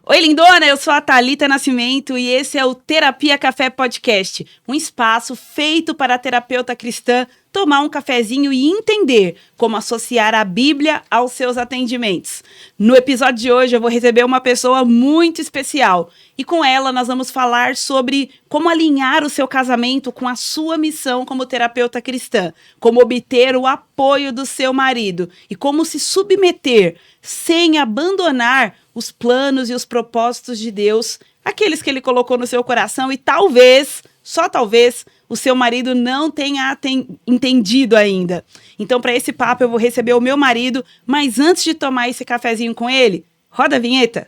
Oi, lindona, eu sou a Thalita Nascimento e esse é o Terapia Café Podcast, um espaço feito para a terapeuta cristã tomar um cafezinho e entender como associar a Bíblia aos seus atendimentos. No episódio de hoje eu vou receber uma pessoa muito especial e com ela nós vamos falar sobre como alinhar o seu casamento com a sua missão como terapeuta cristã, como obter o apoio do seu marido e como se submeter sem abandonar os planos e os propósitos de Deus, aqueles que ele colocou no seu coração e talvez, só talvez, o seu marido não tenha entendido ainda. Então, para esse papo, eu vou receber o meu marido, mas antes de tomar esse cafezinho com ele, roda a vinheta.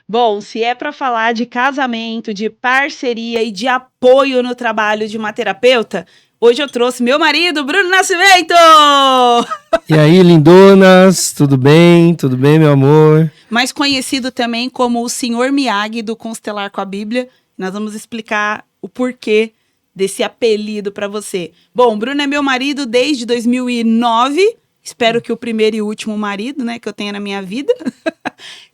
Bom, se é para falar de casamento, de parceria e de apoio no trabalho de uma terapeuta, hoje eu trouxe meu marido, Bruno Nascimento! E aí, lindonas, tudo bem? Tudo bem, meu amor? Mais conhecido também como o Senhor Miyagi do Constelar com a Bíblia. Nós vamos explicar o porquê desse apelido para você. Bom, o Bruno é meu marido desde 2009. Espero que o primeiro e último marido, né, que eu tenha na minha vida.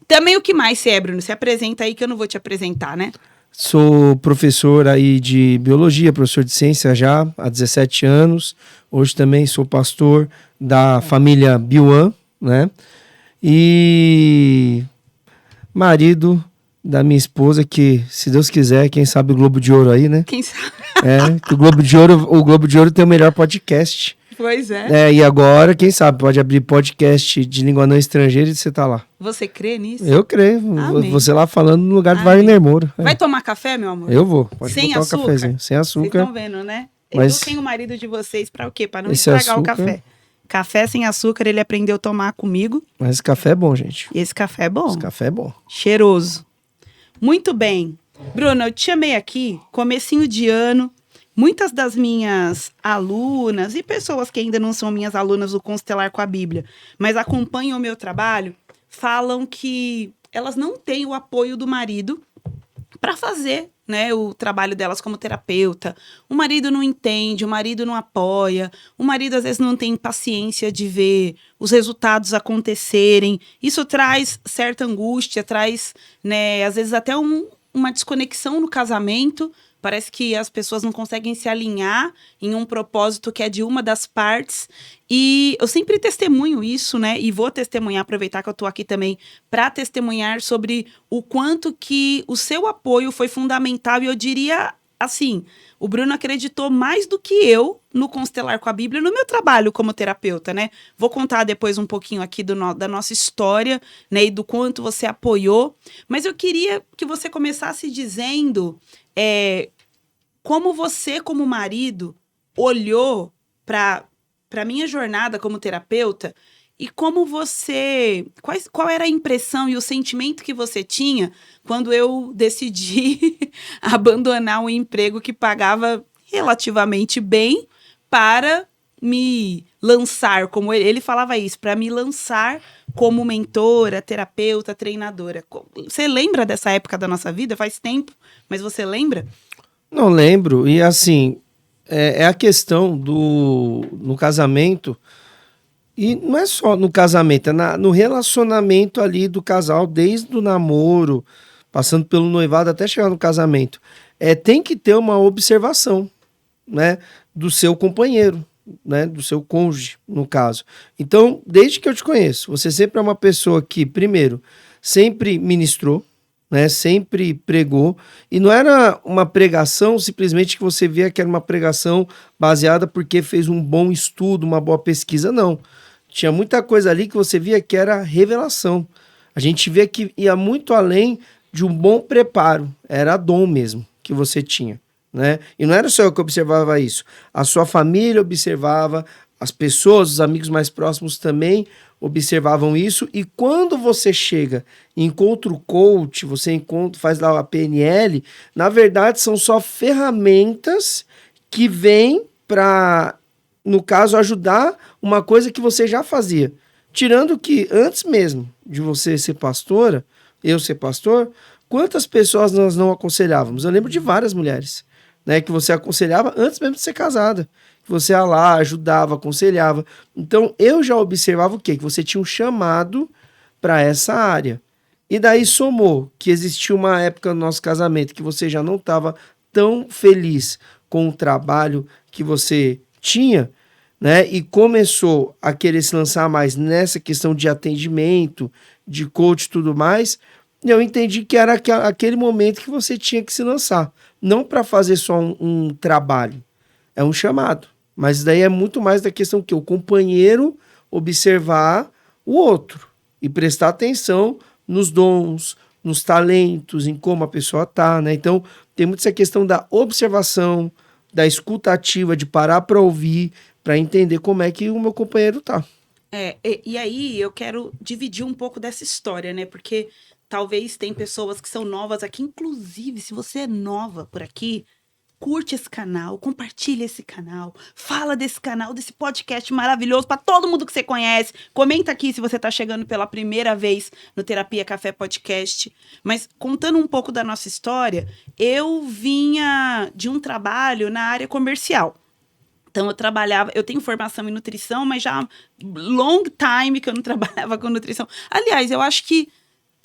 Também o que mais você é, Bruno? Se apresenta aí que eu não vou te apresentar, né? Sou professor aí de biologia, professor de ciência já há 17 anos. Hoje também sou pastor da família Biuan, né? E marido da minha esposa, que, se Deus quiser, quem sabe o Globo de Ouro aí, né? Quem sabe? Que o Globo de Ouro tem o melhor podcast. Pois é. E agora, quem sabe, pode abrir podcast de língua não estrangeira e você tá lá. Você crê nisso? Eu creio. Amém. Você lá falando no lugar do Amém. Wagner Moura. Vai tomar café, meu amor? Eu vou. Pode Sem botar açúcar? um cafezinho. Sem Vocês açúcar. estão vendo, né? Mas Eu tenho o marido de vocês para o quê? Para não esse estragar o açúcar- café. Café sem açúcar, ele aprendeu a tomar comigo. Mas esse café é bom, gente. E esse café é bom. Esse café é bom. Cheiroso. Muito bem. Bruno, eu te chamei aqui, comecinho de ano. Muitas das minhas alunas e pessoas que ainda não são minhas alunas do Constelar com a Bíblia, mas acompanham o meu trabalho, falam que elas não têm o apoio do marido para fazer, né, o trabalho delas como terapeuta. O marido não entende, o marido não apoia, o marido às vezes não tem paciência de ver os resultados acontecerem. Isso traz certa angústia, traz, né, às vezes até uma desconexão no casamento. Parece que as pessoas não conseguem se alinhar em um propósito que é de uma das partes. E eu sempre testemunho isso, né? E vou testemunhar, aproveitar que eu tô aqui também para testemunhar sobre o quanto que o seu apoio foi fundamental. E eu diria assim, o Bruno acreditou mais do que eu no Constelar com a Bíblia, no meu trabalho como terapeuta, né? Vou contar depois um pouquinho aqui da nossa história, né? E do quanto você apoiou. Mas eu queria que você começasse dizendo... como você, como marido, olhou para minha jornada como terapeuta e como você... Qual era a impressão e o sentimento que você tinha quando eu decidi abandonar um emprego que pagava relativamente bem para me lançar como ele falava isso, para me lançar como mentora, terapeuta, treinadora. Você lembra dessa época da nossa vida? Faz tempo, mas você lembra? Não lembro. E assim, é a questão no casamento. E não é só no casamento, é no relacionamento ali do casal, desde o namoro, passando pelo noivado até chegar no casamento. Tem que ter uma observação, né, do seu companheiro, né, do seu cônjuge, no caso. Então, desde que eu te conheço, você sempre é uma pessoa que, primeiro, sempre ministrou, né, sempre pregou, e não era uma pregação simplesmente que você via que era uma pregação baseada porque fez um bom estudo, uma boa pesquisa, não. Tinha muita coisa ali que você via que era revelação. A gente vê que ia muito além de um bom preparo. Era dom mesmo que você tinha, né? E não era só eu que observava isso. A sua família observava, as pessoas, os amigos mais próximos também observavam isso. E quando você chega e encontra o coach, faz lá a PNL, na verdade são só ferramentas que vêm para, no caso, ajudar uma coisa que você já fazia. Tirando que antes mesmo de você ser pastora, eu ser pastor, quantas pessoas nós não aconselhávamos? Eu lembro de várias mulheres, né, que você aconselhava antes mesmo de ser casada. Que você ia lá, ajudava, aconselhava. Então, eu já observava o quê? Que você tinha um chamado para essa área. E daí somou que existia uma época no nosso casamento que você já não estava tão feliz com o trabalho que você tinha, né? E começou a querer se lançar mais nessa questão de atendimento, de coach e tudo mais. E eu entendi que era aquele momento que você tinha que se lançar. Não para fazer só um trabalho. É um chamado. Mas daí é muito mais da questão que o companheiro observar o outro e prestar atenção nos dons, nos talentos, em como a pessoa tá, né? Então, tem muito essa questão da observação, da escuta ativa, de parar para ouvir, para entender como é que o meu companheiro tá. E aí eu quero dividir um pouco dessa história, né? Porque talvez tem pessoas que são novas aqui, inclusive, se você é nova por aqui, curte esse canal, compartilha esse canal, fala desse canal, desse podcast maravilhoso para todo mundo que você conhece. Comenta aqui se você está chegando pela primeira vez no Terapia Café Podcast. Mas contando um pouco da nossa história, eu vinha de um trabalho na área comercial. Então, eu tenho formação em nutrição, mas já há long time que eu não trabalhava com nutrição. Aliás, eu acho que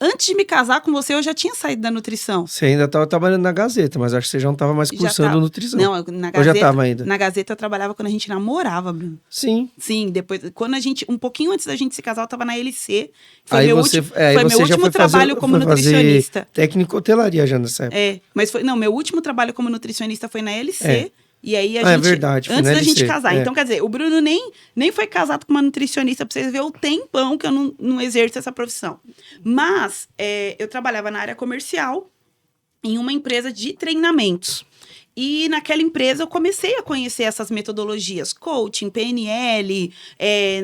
antes de me casar com você, eu já tinha saído da nutrição. Você ainda estava trabalhando na Gazeta, mas acho que você já não estava mais cursando nutrição. Não, na Gazeta. Ou já estava ainda? Na Gazeta eu trabalhava quando a gente namorava, Bruno. Sim. Sim, depois, um pouquinho antes da gente se casar, eu estava na LC. Foi meu último trabalho como nutricionista. Técnico hotelaria já nessa época. Mas meu último trabalho como nutricionista foi na LC. E aí a gente, verdade, antes da gente casar. Então, quer dizer, o Bruno nem foi casado com uma nutricionista, pra vocês verem o tempão que eu não exerço essa profissão. Mas eu trabalhava na área comercial, em uma empresa de treinamentos. E naquela empresa eu comecei a conhecer essas metodologias, coaching, PNL,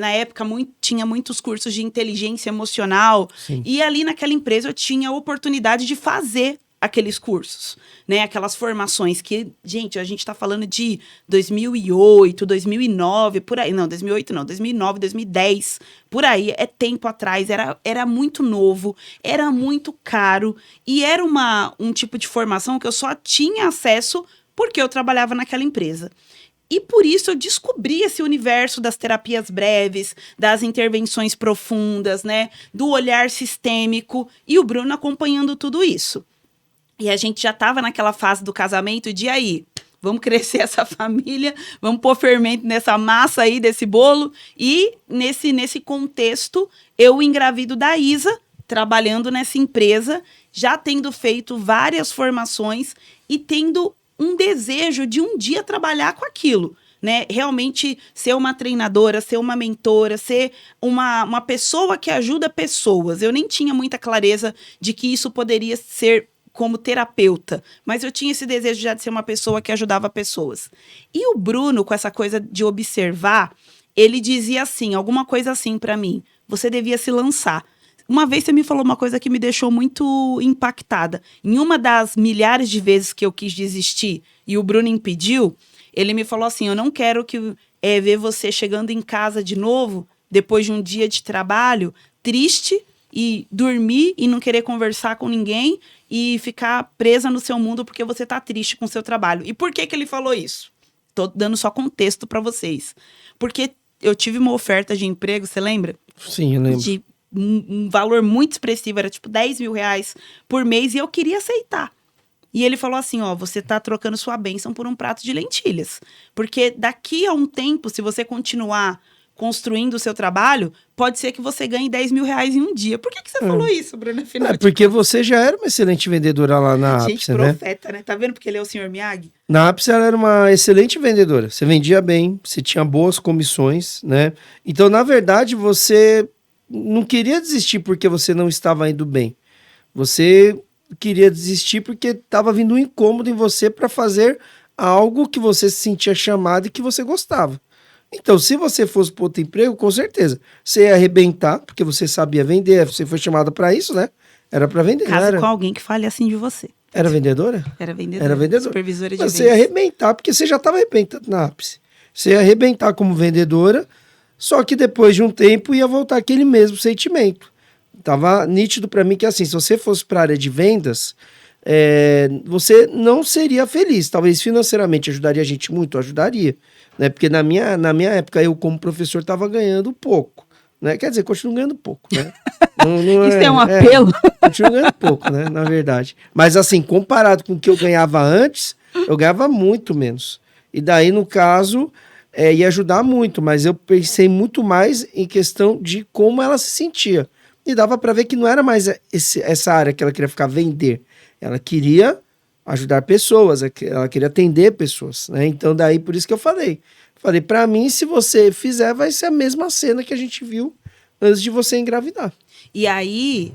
na época tinha muitos cursos de inteligência emocional. Sim. E ali naquela empresa eu tinha a oportunidade de fazer aqueles cursos, né? Aquelas formações que, gente, a gente tá falando de 2008, 2009, por aí. Não, 2008 não, 2009, 2010, por aí. É tempo atrás, era muito novo, era muito caro e era um tipo de formação que eu só tinha acesso porque eu trabalhava naquela empresa. E por isso eu descobri esse universo das terapias breves, das intervenções profundas, né? Do olhar sistêmico e o Bruno acompanhando tudo isso. E a gente já estava naquela fase do casamento de aí, vamos crescer essa família, vamos pôr fermento nessa massa aí desse bolo. E nesse contexto, eu engravido da Isa, trabalhando nessa empresa, já tendo feito várias formações e tendo um desejo de um dia trabalhar com aquilo. Né? Realmente ser uma treinadora, ser uma mentora, ser uma pessoa que ajuda pessoas. Eu nem tinha muita clareza de que isso poderia ser como terapeuta, mas eu tinha esse desejo já de ser uma pessoa que ajudava pessoas. E o Bruno, com essa coisa de observar, ele dizia assim, alguma coisa assim para mim, você devia se lançar. Uma vez você me falou uma coisa que me deixou muito impactada. Em uma das milhares de vezes que eu quis desistir e o Bruno impediu, ele me falou assim, eu não quero ver você chegando em casa de novo, depois de um dia de trabalho, triste, e dormir e não querer conversar com ninguém e ficar presa no seu mundo porque você tá triste com o seu trabalho. E por que ele falou isso? Tô dando só contexto para vocês. Porque eu tive uma oferta de emprego, você lembra? Sim, eu lembro. De um valor muito expressivo, era tipo 10 mil reais por mês e eu queria aceitar. E ele falou assim, você tá trocando sua bênção por um prato de lentilhas. Porque daqui a um tempo, se você continuar construindo o seu trabalho, pode ser que você ganhe 10 mil reais em um dia. Por que você falou isso, Bruno? Afinal, porque você já era uma excelente vendedora lá na Ápice, gente, profeta, né? Tá vendo porque ele é o Sr. Miyagi? Na Ápice ela era uma excelente vendedora. Você vendia bem, você tinha boas comissões, né? Então, na verdade, você não queria desistir porque você não estava indo bem. Você queria desistir porque estava vindo um incômodo em você para fazer algo que você se sentia chamado e que você gostava. Então, se você fosse para outro emprego, com certeza, você ia arrebentar, porque você sabia vender, você foi chamada para isso, né? Era para vender, não Case era? com alguém que fale assim de você. Era vendedora? Era vendedora. Era vendedora. Supervisora de Mas vendas. você ia arrebentar, porque você já estava arrebentando na ápice. Você ia arrebentar como vendedora, só que depois de um tempo ia voltar aquele mesmo sentimento. Tava nítido para mim que assim, se você fosse para a área de vendas, você não seria feliz. Talvez financeiramente ajudaria a gente muito, ajudaria, né? Porque na minha época eu como professor estava ganhando pouco, né? Quer dizer, continuo ganhando pouco, né? Isso é um apelo. Continuo ganhando pouco, né? Na verdade. Mas assim, comparado com o que eu ganhava antes, eu ganhava muito menos. E daí, no caso, ia ajudar muito, mas eu pensei muito mais em questão de como ela se sentia. E dava para ver que não era mais essa área que ela queria ficar vender. Ela queria ajudar pessoas, ela queria atender pessoas, né? Então, daí, por isso que eu falei. Falei, para mim, se você fizer, vai ser a mesma cena que a gente viu antes de você engravidar. E aí,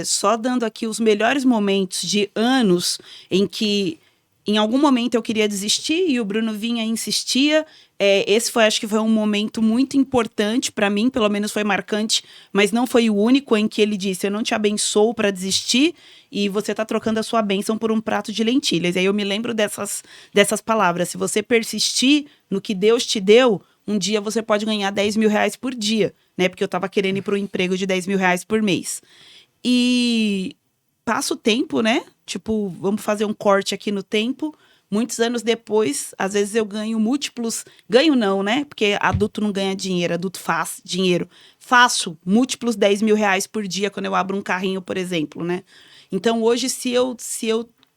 só dando aqui os melhores momentos de anos em que, em algum momento, eu queria desistir e o Bruno vinha e insistia. Esse acho que foi um momento muito importante para mim, pelo menos foi marcante, mas não foi o único em que ele disse: eu não te abençoo para desistir e você está trocando a sua bênção por um prato de lentilhas. E aí eu me lembro dessas palavras: se você persistir no que Deus te deu, um dia você pode ganhar 10 mil reais por dia, né? Porque eu estava querendo ir para um emprego de 10 mil reais por mês. E passa o tempo, né? Tipo, vamos fazer um corte aqui no tempo. Muitos anos depois, às vezes eu ganho múltiplos... Ganho não, né? Porque adulto não ganha dinheiro, adulto faz dinheiro. Faço múltiplos 10 mil reais por dia quando eu abro um carrinho, por exemplo, né? Então, hoje, se eu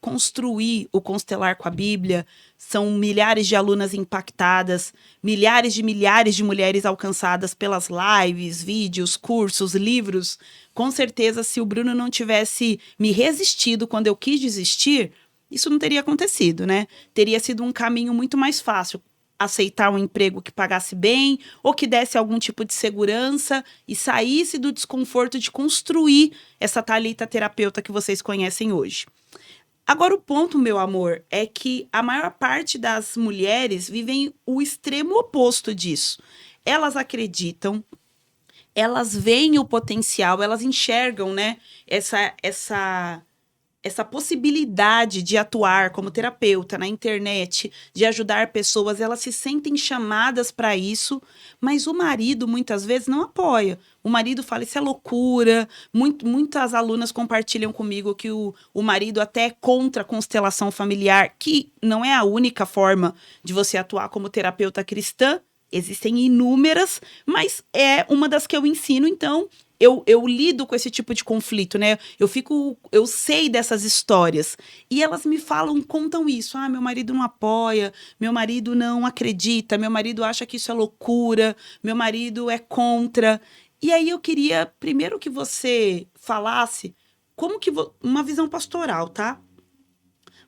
construir o Constelar com a Bíblia, são milhares de alunas impactadas, milhares de mulheres alcançadas pelas lives, vídeos, cursos, livros. Com certeza, se o Bruno não tivesse me resistido quando eu quis desistir, isso não teria acontecido, né? Teria sido um caminho muito mais fácil. Aceitar um emprego que pagasse bem ou que desse algum tipo de segurança e saísse do desconforto de construir essa Thalita terapeuta que vocês conhecem hoje. Agora, o ponto, meu amor, é que a maior parte das mulheres vivem o extremo oposto disso. Elas acreditam, elas veem o potencial, elas enxergam, né, essa possibilidade de atuar como terapeuta na internet, de ajudar pessoas, elas se sentem chamadas para isso, mas o marido muitas vezes não apoia. O marido fala, isso é loucura. Muitas alunas compartilham comigo que o marido até é contra a constelação familiar, que não é a única forma de você atuar como terapeuta cristã. Existem inúmeras, mas é uma das que eu ensino, então eu lido com esse tipo de conflito, né? Eu sei dessas histórias. E elas me falam, contam isso. Meu marido não apoia, meu marido não acredita, meu marido acha que isso é loucura, meu marido é contra. E aí eu queria, primeiro, que você falasse como que uma visão pastoral, tá?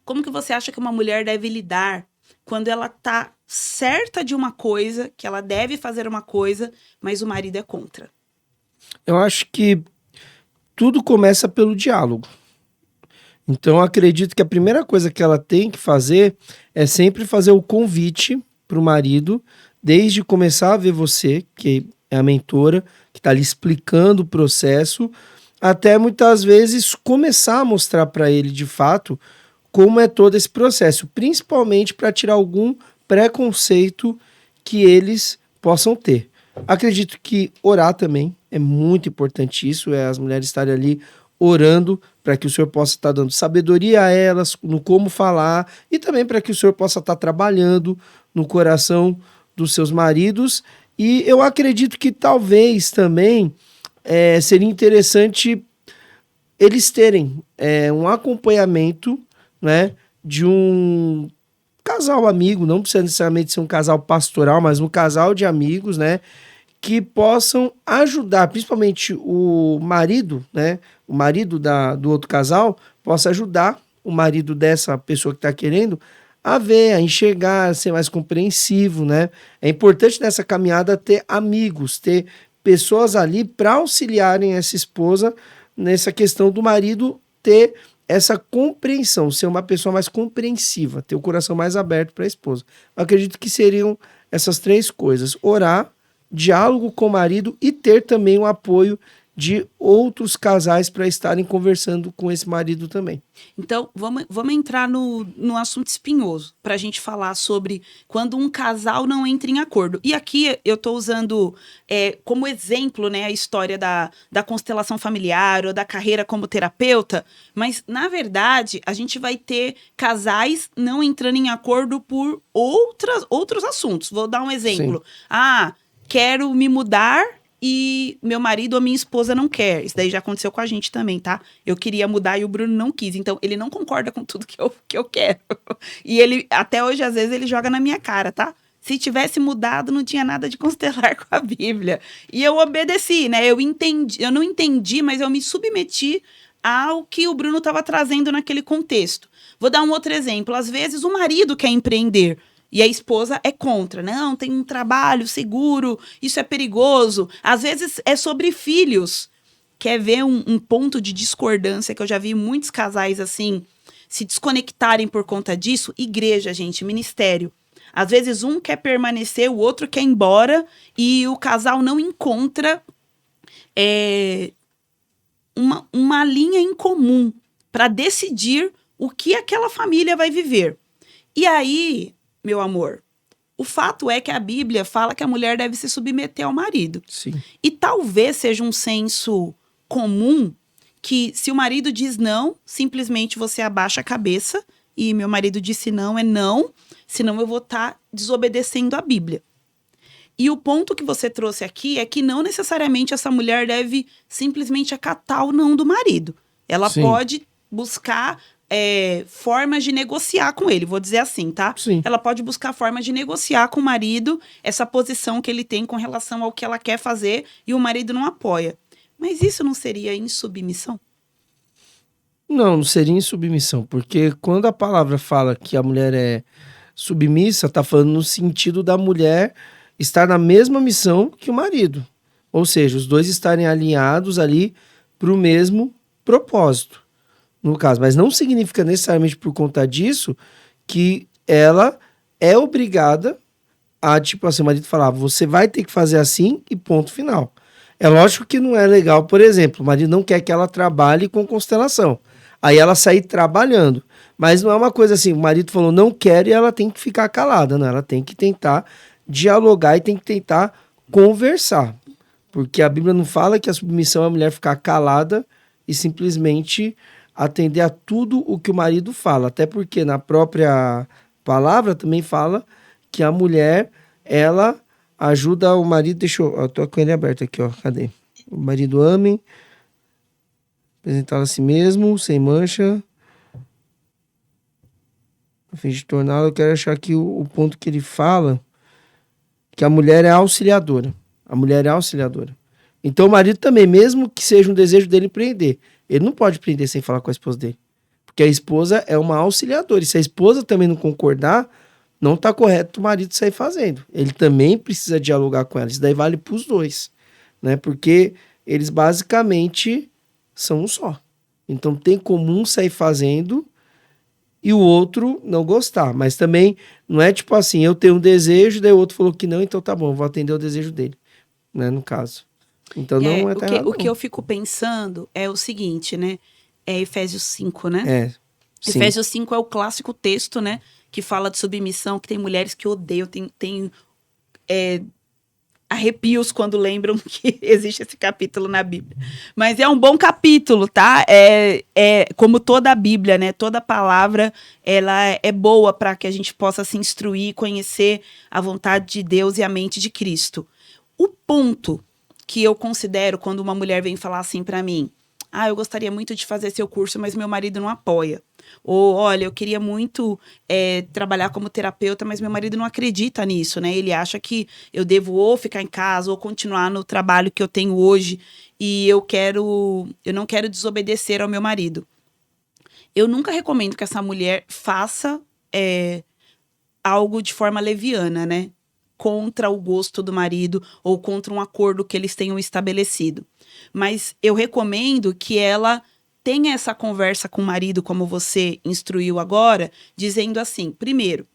Como que você acha que uma mulher deve lidar quando ela tá certa de uma coisa, que ela deve fazer uma coisa, mas o marido é contra? Eu acho que tudo começa pelo diálogo. Então, eu acredito que a primeira coisa que ela tem que fazer é sempre fazer o convite para o marido, desde começar a ver você, que é a mentora, que está ali explicando o processo, até muitas vezes começar a mostrar para ele, de fato, como é todo esse processo, principalmente para tirar algum preconceito que eles possam ter. Acredito que orar também é muito importante, isso é as mulheres estarem ali orando para que o Senhor possa estar dando sabedoria a elas no como falar e também para que o Senhor possa estar trabalhando no coração dos seus maridos. E eu acredito que talvez também seria interessante eles terem um acompanhamento, né, de um casal amigo, não precisa necessariamente ser um casal pastoral, mas um casal de amigos, né, que possam ajudar, principalmente o marido, né, o marido do outro casal, possa ajudar o marido dessa pessoa que está querendo a ver, a enxergar, a ser mais compreensivo, né? É importante nessa caminhada ter amigos, ter pessoas ali para auxiliarem essa esposa nessa questão do marido ter essa compreensão, ser uma pessoa mais compreensiva, ter o coração mais aberto para a esposa. Eu acredito que seriam essas 3 coisas: orar, diálogo com o marido e ter também o apoio de outros casais para estarem conversando com esse marido também. Então, vamos entrar no assunto espinhoso, para a gente falar sobre quando um casal não entra em acordo. E aqui eu estou usando como exemplo, né, a história da constelação familiar ou da carreira como terapeuta, mas, na verdade, a gente vai ter casais não entrando em acordo por outros assuntos. Vou dar um exemplo. Sim. Quero me mudar e meu marido ou minha esposa não quer. Isso daí já aconteceu com a gente também, tá? Eu queria mudar e o Bruno não quis. Então, ele não concorda com tudo que eu quero. E ele, até hoje, às vezes, ele joga na minha cara, tá? Se tivesse mudado, não tinha nada de constelar com a Bíblia. E eu obedeci, né? Eu não entendi, mas eu me submeti ao que o Bruno estava trazendo naquele contexto. Vou dar um outro exemplo. Às vezes, o marido quer empreender e a esposa é contra. Não, tem um trabalho seguro, isso é perigoso. Às vezes é sobre filhos. Quer ver um ponto de discordância que eu já vi muitos casais assim se desconectarem por conta disso? Igreja, gente, ministério. Às vezes um quer permanecer, o outro quer ir embora e o casal não encontra uma linha em comum para decidir o que aquela família vai viver. E aí, meu amor, o fato é que a Bíblia fala que a mulher deve se submeter ao marido. Sim. E talvez seja um senso comum que se o marido diz não, simplesmente você abaixa a cabeça e meu marido disse não, é não, senão eu vou estar desobedecendo a Bíblia. E o ponto que você trouxe aqui é que não necessariamente essa mulher deve simplesmente acatar o não do marido. Ela Sim. pode buscar formas de negociar com ele, vou dizer assim, tá? Sim. Ela pode buscar formas de negociar com o marido essa posição que ele tem com relação ao que ela quer fazer e o marido não apoia. Mas isso não seria insubmissão? Não seria insubmissão, porque quando a palavra fala que a mulher é submissa, está falando no sentido da mulher estar na mesma missão que o marido. Ou seja, os dois estarem alinhados ali para o mesmo propósito, no caso. Mas não significa necessariamente por conta disso que ela é obrigada a, tipo assim, o marido falar, você vai ter que fazer assim e ponto final. É lógico que não é legal, por exemplo, o marido não quer que ela trabalhe com constelação. Aí ela sair trabalhando. Mas não é uma coisa assim, o marido falou não quer e ela tem que ficar calada, não. Ela tem que tentar dialogar e tem que tentar conversar. Porque a Bíblia não fala que a submissão é a mulher ficar calada e simplesmente atender a tudo o que o marido fala. Até porque na própria palavra também fala que a mulher, ela ajuda o marido... Deixa eu tô com ele aberto aqui, ó. Cadê? O marido ame, apresentá-lo a si mesmo, sem mancha, a fim de torná-lo... Eu quero achar aqui o ponto que ele fala, que a mulher é auxiliadora. A mulher é auxiliadora. Então o marido também, mesmo que seja um desejo dele empreender, ele não pode empreender sem falar com a esposa dele. Porque a esposa é uma auxiliadora. E se a esposa também não concordar, não está correto o marido sair fazendo. Ele também precisa dialogar com ela. Isso daí vale para os dois, né? Porque eles basicamente são um só. Então tem como um sair fazendo e o outro não gostar. Mas também não é tipo assim, eu tenho um desejo, daí o outro falou que não, então tá bom, vou atender o desejo dele, né? No caso. Então não é errado. O que eu fico pensando é o seguinte, né? É Efésios 5, né? Sim. Efésios 5 é o clássico texto, né? Que fala de submissão, que tem mulheres que odeiam, tem arrepios quando lembram que existe esse capítulo na Bíblia. Mas é um bom capítulo, tá? Como toda a Bíblia, né? Toda palavra, ela é boa para que a gente possa se instruir, conhecer a vontade de Deus e a mente de Cristo. O ponto que eu considero quando uma mulher vem falar assim para mim, eu gostaria muito de fazer seu curso, mas meu marido não apoia. Ou, olha, eu queria muito trabalhar como terapeuta, mas meu marido não acredita nisso, né? Ele acha que eu devo ou ficar em casa ou continuar no trabalho que eu tenho hoje e eu não quero desobedecer ao meu marido. Eu nunca recomendo que essa mulher faça algo de forma leviana, né? contra o gosto do marido ou contra um acordo que eles tenham estabelecido. Mas eu recomendo que ela tenha essa conversa com o marido, como você instruiu agora, dizendo assim, primeiro,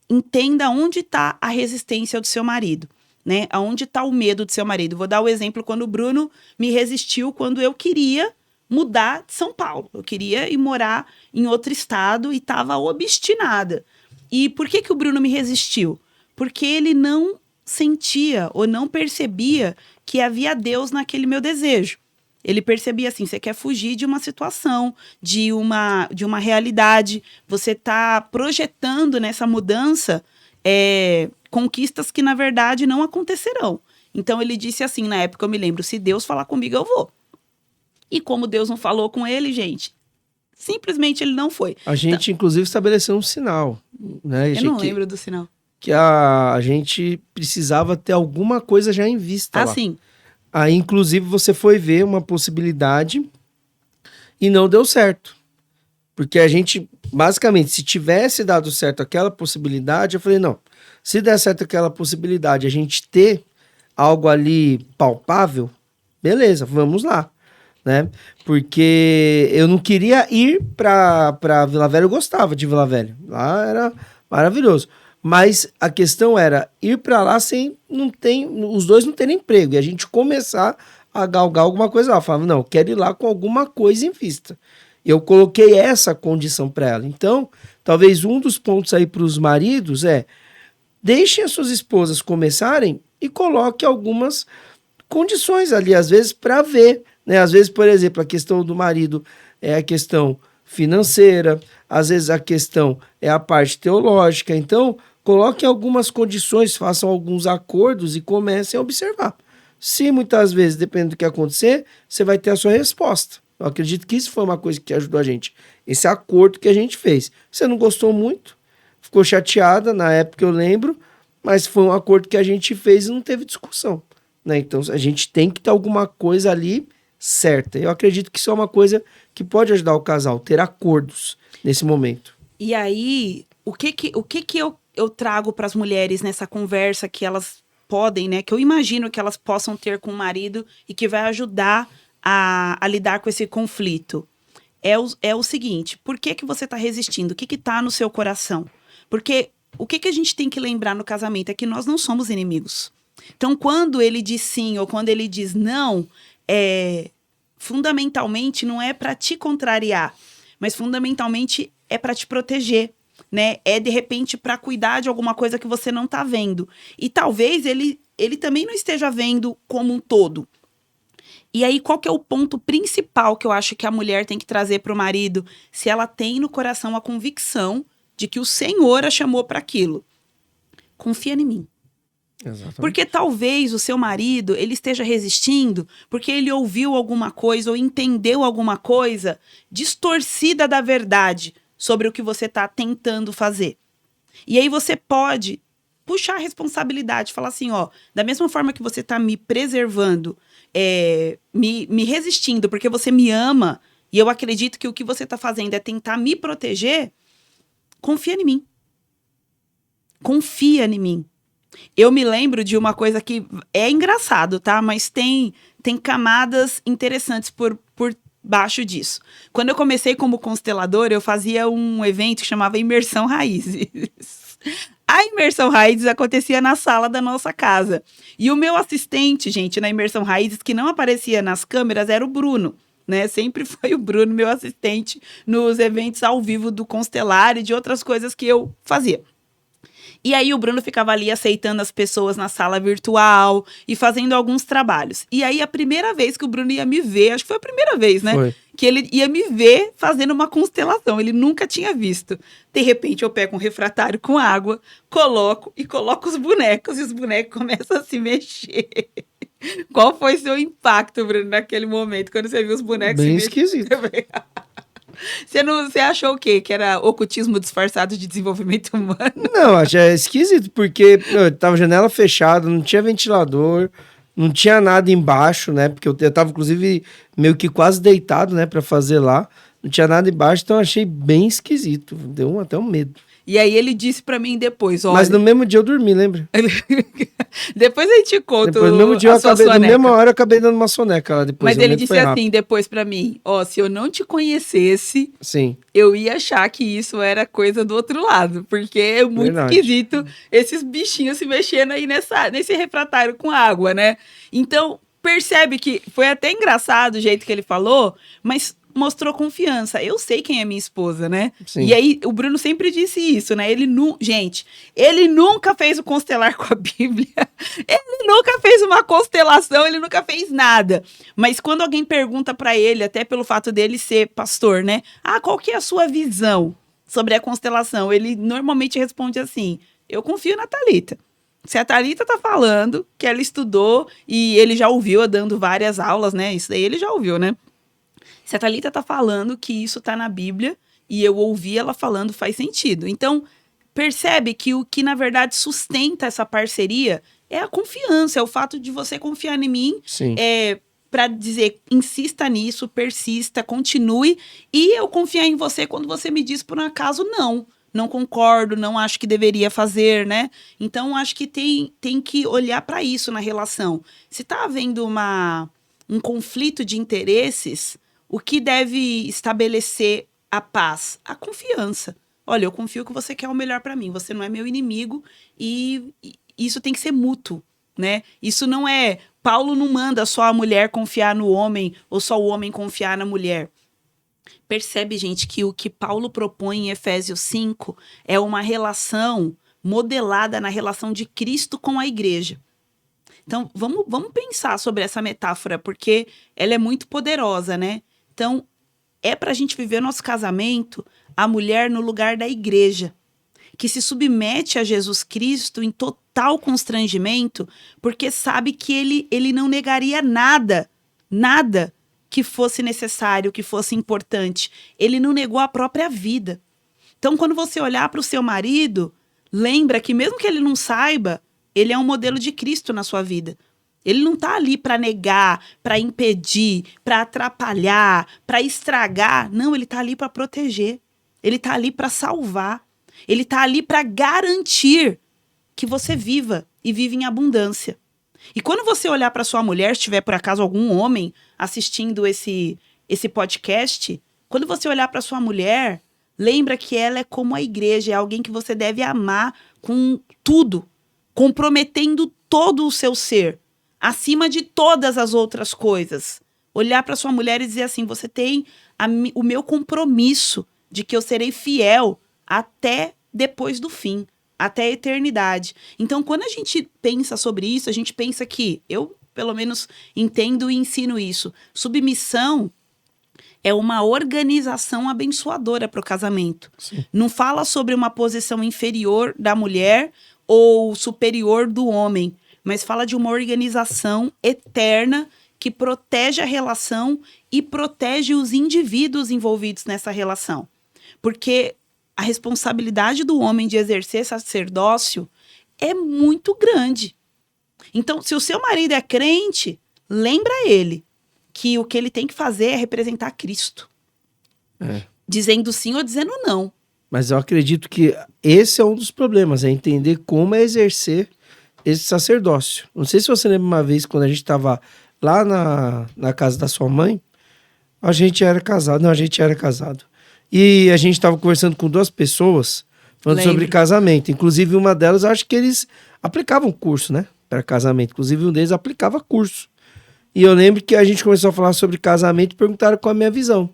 entenda onde está a resistência do seu marido, né? Aonde está o medo do seu marido. Vou dar o exemplo quando o Bruno me resistiu quando eu queria mudar de São Paulo. Eu queria ir morar em outro estado e estava obstinada. E por que o Bruno me resistiu? Porque ele não sentia ou não percebia que havia Deus naquele meu desejo. Ele percebia assim, você quer fugir de uma situação, de uma realidade, você está projetando nessa mudança conquistas que, na verdade, não acontecerão. Então, ele disse assim, na época, eu me lembro, se Deus falar comigo, eu vou. E como Deus não falou com ele, gente, simplesmente ele não foi. A gente, inclusive, estabeleceu um sinal, né? Eu não lembro do sinal. Que a gente precisava ter alguma coisa já em vista lá. Sim. Aí, inclusive, você foi ver uma possibilidade e não deu certo. Porque a gente, basicamente, se tivesse dado certo aquela possibilidade, eu falei, não, se der certo aquela possibilidade, a gente ter algo ali palpável, beleza, vamos lá, né? Porque eu não queria ir pra Vila Velha, eu gostava de Vila Velha, lá era maravilhoso. Mas a questão era ir para lá sem os dois não terem emprego e a gente começar a galgar alguma coisa lá. Eu falava, não, eu quero ir lá com alguma coisa em vista. Eu coloquei essa condição para ela. Então, talvez um dos pontos aí para os maridos deixem as suas esposas começarem e coloque algumas condições ali, às vezes, para ver. Né? Às vezes, por exemplo, a questão do marido é a questão financeira, às vezes a questão é a parte teológica. Então, coloquem algumas condições, façam alguns acordos e comecem a observar. Se muitas vezes, dependendo do que acontecer, você vai ter a sua resposta. Eu acredito que isso foi uma coisa que ajudou a gente. Esse acordo que a gente fez. Você não gostou muito, ficou chateada, na época eu lembro, mas foi um acordo que a gente fez e não teve discussão. Né? Então, a gente tem que ter alguma coisa ali certa. Eu acredito que isso é uma coisa que pode ajudar o casal, ter acordos nesse momento. E aí, o que eu trago para as mulheres nessa conversa que elas podem, né? Que eu imagino que elas possam ter com o marido e que vai ajudar a lidar com esse conflito. É o seguinte, por que você está resistindo? O que está no seu coração? Porque o que a gente tem que lembrar no casamento é que nós não somos inimigos. Então, quando ele diz sim ou quando ele diz não, fundamentalmente não é para te contrariar, mas fundamentalmente é para te proteger, né? É de repente para cuidar de alguma coisa que você não está vendo. E talvez ele também não esteja vendo como um todo. E aí, qual que é o ponto principal que eu acho que a mulher tem que trazer para o marido, se ela tem no coração a convicção de que o Senhor a chamou para aquilo? Confia em mim. Exatamente. Porque talvez o seu marido, ele esteja resistindo porque ele ouviu alguma coisa ou entendeu alguma coisa distorcida da verdade sobre o que você está tentando fazer. E aí você pode puxar a responsabilidade, falar assim, ó, da mesma forma que você está me preservando, me resistindo porque você me ama e eu acredito que o que você está fazendo é tentar me proteger, confia em mim. Confia em mim. Eu me lembro de uma coisa que é engraçado, tá? Mas tem camadas interessantes por baixo disso. Quando eu comecei como consteladora, eu fazia um evento que chamava Imersão Raízes. A Imersão Raízes acontecia na sala da nossa casa. E o meu assistente, gente, na Imersão Raízes, que não aparecia nas câmeras, era o Bruno. Né? Sempre foi o Bruno, meu assistente, nos eventos ao vivo do Constelar e de outras coisas que eu fazia. E aí o Bruno ficava ali aceitando as pessoas na sala virtual e fazendo alguns trabalhos. E aí a primeira vez que o Bruno ia me ver, acho que foi a primeira vez, né? Foi. Que ele ia me ver fazendo uma constelação. Ele nunca tinha visto. De repente eu pego um refratário com água, coloco os bonecos e os bonecos começam a se mexer. Qual foi seu impacto, Bruno, naquele momento, quando você viu os bonecos Bem se mexer? esquisito. Você achou o quê? Que era ocultismo disfarçado de desenvolvimento humano? Não, achei esquisito, porque tava janela fechada, não tinha ventilador, não tinha nada embaixo, né? Porque eu tava, inclusive, meio que quase deitado, né? Pra fazer lá. Não tinha nada embaixo, então achei bem esquisito. Deu até um medo. E aí ele disse pra mim depois, olha... Mas no mesmo dia eu dormi, lembra? Depois a gente conta Depois, no mesmo dia, na mesma hora eu acabei dando uma soneca lá depois. Mas ele disse assim, depois pra mim, ó, se eu não te conhecesse, sim, eu ia achar que isso era coisa do outro lado, porque é muito esquisito esses bichinhos se mexendo aí nesse refratário com água, né? Então, percebe que foi até engraçado o jeito que ele falou, mas mostrou confiança. Eu sei quem é minha esposa, né? Sim. E aí, o Bruno sempre disse isso, né? Gente, ele nunca fez o constelar com a Bíblia. Ele nunca fez uma constelação, ele nunca fez nada. Mas quando alguém pergunta pra ele, até pelo fato dele ser pastor, né? Ah, qual que é a sua visão sobre a constelação? Ele normalmente responde assim, eu confio na Thalita. Se a Thalita tá falando que ela estudou e ele já ouviu dando várias aulas, né? Isso daí ele já ouviu, né? Se a Thalita tá falando que isso tá na Bíblia e eu ouvi ela falando, faz sentido. Então, percebe que o que, na verdade, sustenta essa parceria é a confiança, é o fato de você confiar em mim, para dizer, insista nisso, persista, continue, e eu confiar em você quando você me diz, por um acaso, não concordo, não acho que deveria fazer, né? Então, acho que tem que olhar para isso na relação. Se tá havendo um conflito de interesses... O que deve estabelecer a paz? A confiança. Olha, eu confio que você quer o melhor para mim. Você não é meu inimigo e isso tem que ser mútuo, né? Isso não é... Paulo não manda só a mulher confiar no homem ou só o homem confiar na mulher. Percebe, gente, que o que Paulo propõe em Efésios 5 é uma relação modelada na relação de Cristo com a igreja. Então, vamos pensar sobre essa metáfora, porque ela é muito poderosa, né? Então, é para a gente viver nosso casamento, a mulher no lugar da igreja, que se submete a Jesus Cristo em total constrangimento, porque sabe que ele não negaria nada que fosse necessário, que fosse importante. Ele não negou a própria vida. Então, quando você olhar para o seu marido, lembra que mesmo que ele não saiba, ele é um modelo de Cristo na sua vida. Ele não está ali para negar, para impedir, para atrapalhar, para estragar. Não, ele está ali para proteger. Ele está ali para salvar. Ele está ali para garantir que você viva e vive em abundância. E quando você olhar para sua mulher, se tiver por acaso algum homem assistindo esse podcast, quando você olhar para sua mulher, lembra que ela é como a igreja, é alguém que você deve amar com tudo, comprometendo todo o seu ser, acima de todas as outras coisas. Olhar para sua mulher e dizer assim, você tem o meu compromisso de que eu serei fiel até depois do fim, até a eternidade. Então, quando a gente pensa sobre isso, a gente pensa que, eu pelo menos entendo e ensino isso, submissão é uma organização abençoadora para o casamento. Sim. Não fala sobre uma posição inferior da mulher ou superior do homem, mas fala de uma organização eterna que protege a relação e protege os indivíduos envolvidos nessa relação. Porque a responsabilidade do homem de exercer sacerdócio é muito grande. Então, se o seu marido é crente, lembra ele que o que ele tem que fazer é representar Cristo. Dizendo sim ou dizendo não. Mas eu acredito que esse é um dos problemas, é entender como é exercer esse sacerdócio. Não sei se você lembra uma vez, quando a gente estava lá na casa da sua mãe, a gente era casado. E a gente estava conversando com duas pessoas, falando sobre casamento. Inclusive, uma delas, acho que eles aplicavam curso, né? Para casamento. Inclusive, um deles aplicava curso. E eu lembro que a gente começou a falar sobre casamento e perguntaram qual a minha visão.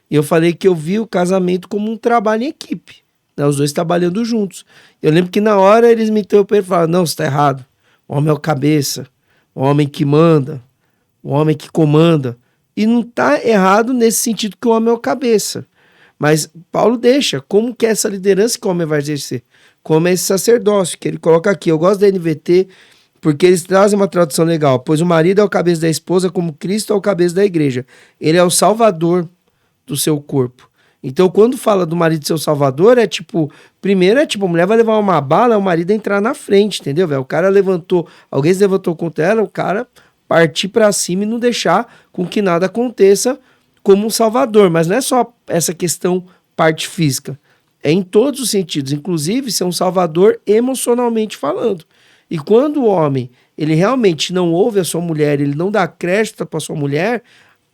E eu falei que eu vi o casamento como um trabalho em equipe, né? Os dois trabalhando juntos. Eu lembro que na hora eles me interromperam e falaram, não, você está errado. O homem é o cabeça, o homem que manda, o homem que comanda. E não está errado nesse sentido que o homem é o cabeça. Mas Paulo deixa como que é essa liderança que o homem vai exercer. Como é esse sacerdócio, que ele coloca aqui. Eu gosto da NVT porque eles trazem uma tradução legal. Pois o marido é o cabeça da esposa como Cristo é o cabeça da igreja. Ele é o salvador do seu corpo. Então, quando fala do marido ser o salvador, é tipo... Primeiro é tipo, a mulher vai levar uma bala, o marido entrar na frente, entendeu, velho? O cara levantou... Alguém se levantou contra ela, o cara partir pra cima e não deixar com que nada aconteça como um salvador. Mas não é só essa questão parte física. É em todos os sentidos, inclusive ser um salvador emocionalmente falando. E quando o homem, ele realmente não ouve a sua mulher, ele não dá crédito para sua mulher,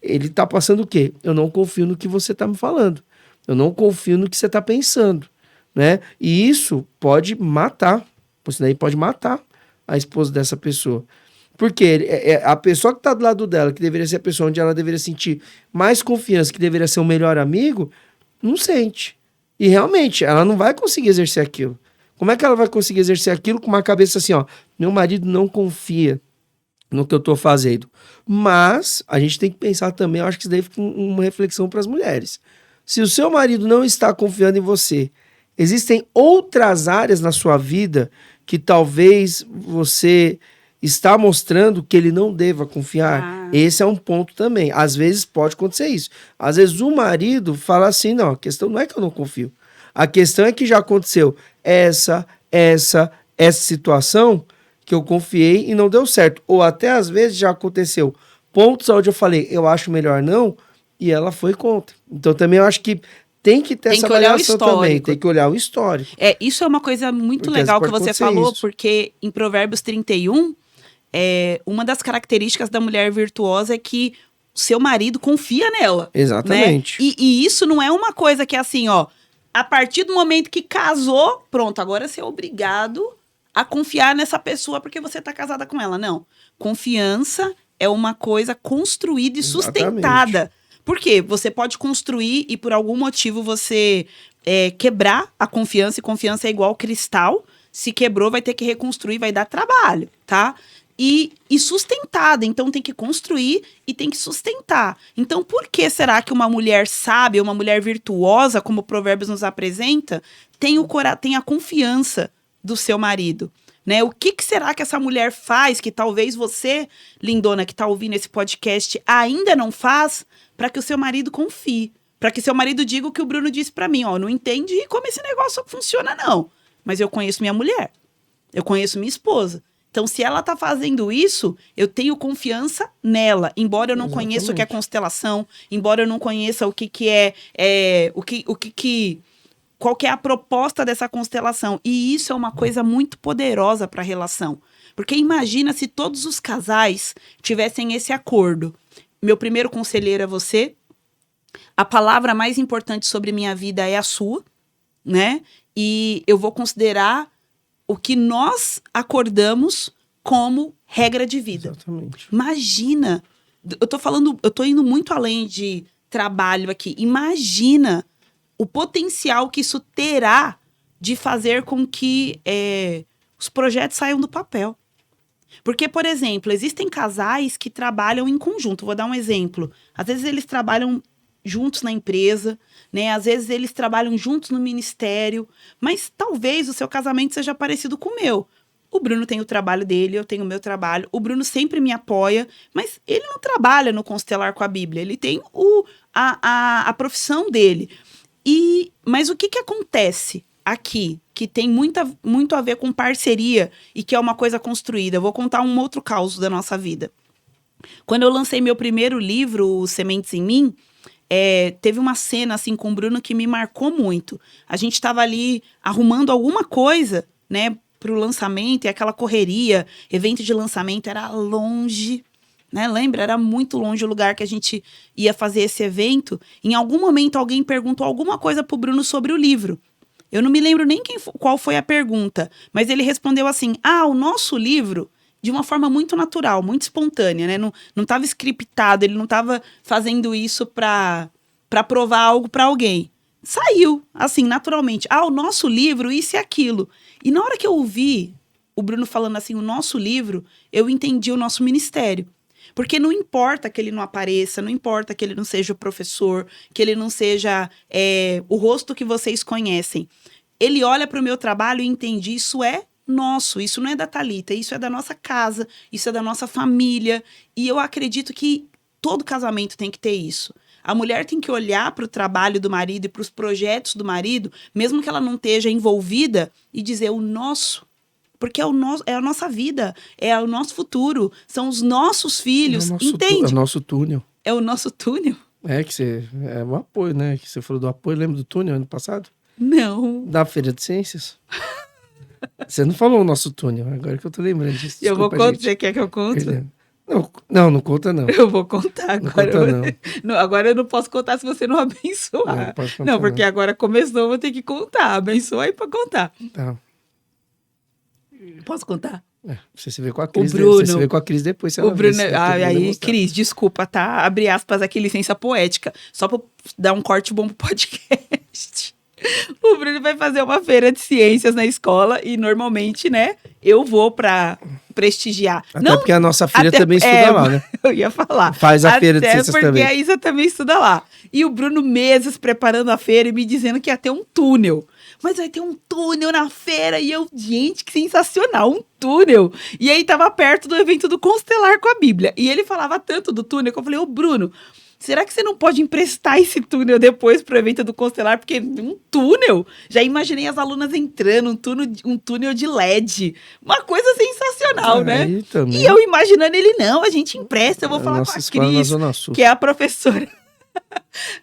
ele tá passando o quê? Eu não confio no que você tá me falando. Eu não confio no que você tá pensando, né? E isso pode matar. Isso daí pode matar a esposa dessa pessoa. Porque a pessoa que tá do lado dela, que deveria ser a pessoa onde ela deveria sentir mais confiança, que deveria ser o melhor amigo, não sente. E realmente, ela não vai conseguir exercer aquilo. Como é que ela vai conseguir exercer aquilo com uma cabeça assim, ó, meu marido não confia no que eu tô fazendo. Mas a gente tem que pensar também, eu acho que isso daí fica uma reflexão para as mulheres. Se o seu marido não está confiando em você, existem outras áreas na sua vida que talvez você está mostrando que ele não deva confiar. Esse é um ponto também. Às vezes pode acontecer isso. Às vezes o marido fala assim, não, a questão não é que eu não confio. A questão é que já aconteceu essa situação que eu confiei e não deu certo. Ou até às vezes já aconteceu pontos onde eu falei, eu acho melhor não, e ela foi contra. Então também eu acho que tem que ter essa avaliação também, tem que olhar o histórico. Isso é uma coisa muito legal que você falou, porque em Provérbios 31, uma das características da mulher virtuosa é que seu marido confia nela. Exatamente. Né? E isso não é uma coisa que é assim, ó, a partir do momento que casou, pronto, agora você é obrigado a confiar nessa pessoa porque você tá casada com ela. Não. Confiança é uma coisa construída e sustentada. Exatamente. Por quê? Você pode construir e por algum motivo você quebrar a confiança, e confiança é igual cristal. Se quebrou, vai ter que reconstruir, vai dar trabalho, tá? E sustentada, então tem que construir e tem que sustentar. Então por que será que uma mulher sábia, uma mulher virtuosa, como o Provérbios nos apresenta, tem a confiança do seu marido? Né? O que será que essa mulher faz que talvez você, lindona, que está ouvindo esse podcast, ainda não faz para que o seu marido confie? Para que seu marido diga o que o Bruno disse para mim, ó, não entendi como esse negócio funciona não, mas eu conheço minha mulher, eu conheço minha esposa. Então, se ela tá fazendo isso, eu tenho confiança nela. Embora eu não conheça o que é constelação, embora eu não conheça o que qual que é a proposta dessa constelação. E isso é uma coisa muito poderosa para a relação. Porque imagina se todos os casais tivessem esse acordo. Meu primeiro conselheiro é você. A palavra mais importante sobre minha vida é a sua, né? E eu vou considerar o que nós acordamos como regra de vida. Exatamente. Imagina, eu tô indo muito além de trabalho aqui. Imagina o potencial que isso terá de fazer com que os projetos saiam do papel. Porque, por exemplo, existem casais que trabalham em conjunto. Vou dar um exemplo. Às vezes eles trabalham juntos na empresa, né? Às vezes eles trabalham juntos no ministério, mas talvez o seu casamento seja parecido com o meu. O Bruno tem o trabalho dele, eu tenho o meu trabalho. O Bruno sempre me apoia, mas ele não trabalha no Constelar com a Bíblia. Ele tem a profissão dele. Mas o que acontece aqui, que tem muito a ver com parceria e que é uma coisa construída? Eu vou contar um outro caso da nossa vida. Quando eu lancei meu primeiro livro, Sementes em Mim, teve uma cena assim com o Bruno que me marcou muito. A gente estava ali arrumando alguma coisa, né, pro lançamento, e aquela correria, evento de lançamento era longe, né? Lembra? Era muito longe o lugar que a gente ia fazer esse evento. Em algum momento alguém perguntou alguma coisa pro Bruno sobre o livro. Eu não me lembro nem qual foi a pergunta, mas ele respondeu assim: o nosso livro, de uma forma muito natural, muito espontânea, né? Não estava scriptado, ele não estava fazendo isso para provar algo para alguém. Saiu, assim, naturalmente. O nosso livro, isso e aquilo. E na hora que eu ouvi o Bruno falando assim, o nosso livro, eu entendi o nosso ministério. Porque não importa que ele não apareça, não importa que ele não seja o professor, que ele não seja o rosto que vocês conhecem. Ele olha para o meu trabalho e entende, isso é nosso, isso não é da Thalita, isso é da nossa casa, isso é da nossa família. E eu acredito que todo casamento tem que ter isso. A mulher tem que olhar para o trabalho do marido e para os projetos do marido, mesmo que ela não esteja envolvida, e dizer o nosso. Porque é a nossa vida, é o nosso futuro, são os nossos filhos, entende? É o nosso túnel. É o nosso túnel? É um apoio, né? Que você falou do apoio, lembra do túnel ano passado? Não. Da Feira de Ciências. Você não falou o nosso túnel, agora que eu tô lembrando disso. Eu vou Desculpa, contar. gente. Você quer que eu conte? Perdão. Não conta não. Eu vou contar Não agora. conta não. Não, agora eu não posso contar se você não Não abençoar. posso contar Não, porque agora começou, eu vou ter que contar. Abençoa aí pra contar. Tá. Posso contar? Você se vê com a Cris, Bruno- você se vê com a Cris depois. Se ela O Bruno, vê, se todo mundo aí, mostrar. Cris, desculpa, tá? Abre aspas aqui, licença poética. Só pra dar um corte bom pro podcast. O Bruno vai fazer uma feira de ciências na escola e normalmente, né, eu vou pra prestigiar. Até porque a nossa filha também estuda lá, né? Eu ia falar. Faz a feira de ciências Até porque também. a Isa também estuda lá. E o Bruno meses preparando a feira e me dizendo que ia ter um túnel. Mas vai ter um túnel na feira. E eu, gente, que sensacional, um túnel. E aí tava perto do evento do Constelar com a Bíblia. E ele falava tanto do túnel que eu falei, ô Bruno, será que você não pode emprestar esse túnel depois pro evento do Constelar? Porque um túnel, já imaginei as alunas entrando, um túnel de LED. Uma coisa sensacional, né? Aí também. E eu imaginando ele, não, a gente empresta, eu vou A falar nossa com a escola na Cris, Zona Sul. que é a professora.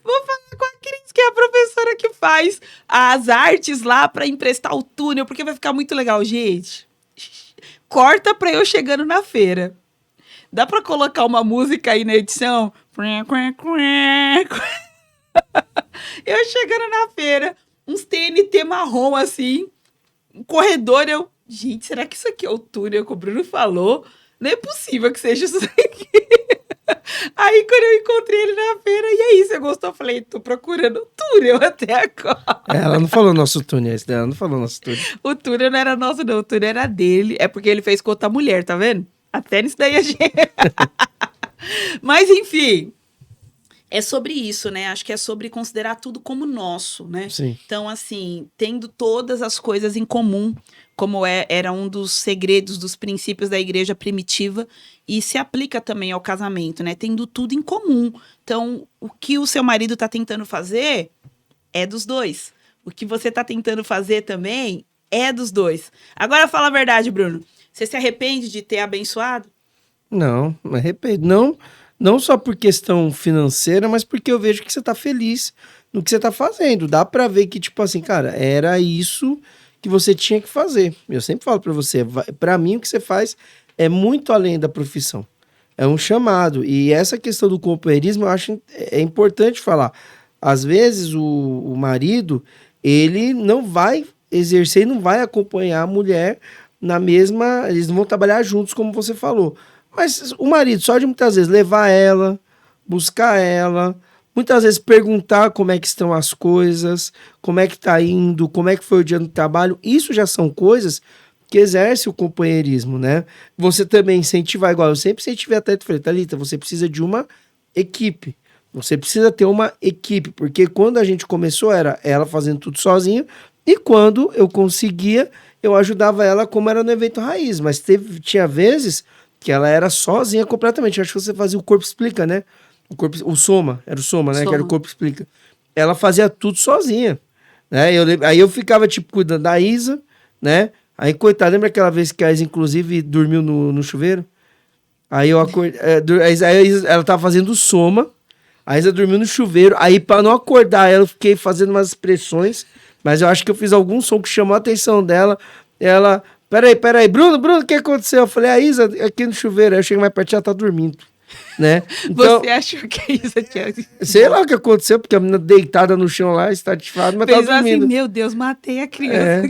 Vou falar com a Cris, que é a professora que faz as artes lá pra emprestar o túnel, porque vai ficar muito legal, gente. Corta pra eu chegando na feira. Dá pra colocar uma música aí na edição? Eu chegando na feira, uns TNT marrom assim, um corredor, eu... Gente, será que isso aqui é o túnel que o Bruno falou? Não é possível que seja isso daqui. Aí, quando eu encontrei ele na feira, e aí, você gostou? Eu falei, tô procurando o túnel até agora. Ela não falou nosso túnel, ela não falou nosso túnel. O túnel não era nosso, não. O túnel era dele. É porque ele fez com outra mulher, tá vendo? Até nisso daí a gente... Mas, enfim... É sobre isso, né? Acho que é sobre considerar tudo como nosso, né? Sim. Então, assim, tendo todas as coisas em comum, como era um dos segredos, dos princípios da igreja primitiva, e se aplica também ao casamento, né? Tendo tudo em comum. Então, o que o seu marido tá tentando fazer é dos dois. O que você tá tentando fazer também é dos dois. Agora, fala a verdade, Bruno. Você se arrepende de ter abençoado? Não, me arrependo. Não só por questão financeira, mas porque eu vejo que você tá feliz no que você tá fazendo. Dá pra ver que, tipo assim, cara, era isso que você tinha que fazer. Eu sempre falo pra você, pra mim o que você faz é muito além da profissão. É um chamado. E essa questão do companheirismo, eu acho importante falar. Às vezes o marido, ele não vai exercer, não vai acompanhar a mulher na mesma... Eles não vão trabalhar juntos, como você falou. Mas o marido, só de muitas vezes levar ela, buscar ela, muitas vezes perguntar como é que estão as coisas, como é que tá indo, como é que foi o dia no trabalho, isso já são coisas que exercem o companheirismo, né? Você também incentivar, igual eu sempre incentivei até, falei, Thalita, você precisa de uma equipe, você precisa ter uma equipe, porque quando a gente começou era ela fazendo tudo sozinha, e quando eu conseguia, eu ajudava ela como era no evento raiz, mas tinha vezes que ela era sozinha completamente. Eu acho que você fazia o Corpo Explica, né? O Soma, era o Soma, né? Soma. Que era o Corpo Explica. Ela fazia tudo sozinha, né? Aí eu ficava, tipo, cuidando da Isa, né? Aí, coitada, lembra aquela vez que a Isa, inclusive, dormiu no chuveiro? Aí eu acordei... ela tava fazendo o Soma, a Isa dormiu no chuveiro, aí pra não acordar ela, eu fiquei fazendo umas expressões, mas eu acho que eu fiz algum som que chamou a atenção dela, ela... Peraí, Bruno, o que aconteceu? Eu falei, a Isa aqui no chuveiro. Aí eu cheguei mais perto e ela tá dormindo, né? Então, Você achou que a Isa tinha... sei lá o que aconteceu, porque a menina deitada no chão lá, estatifada, mas Fez tá dormindo. assim, meu Deus, matei a criança.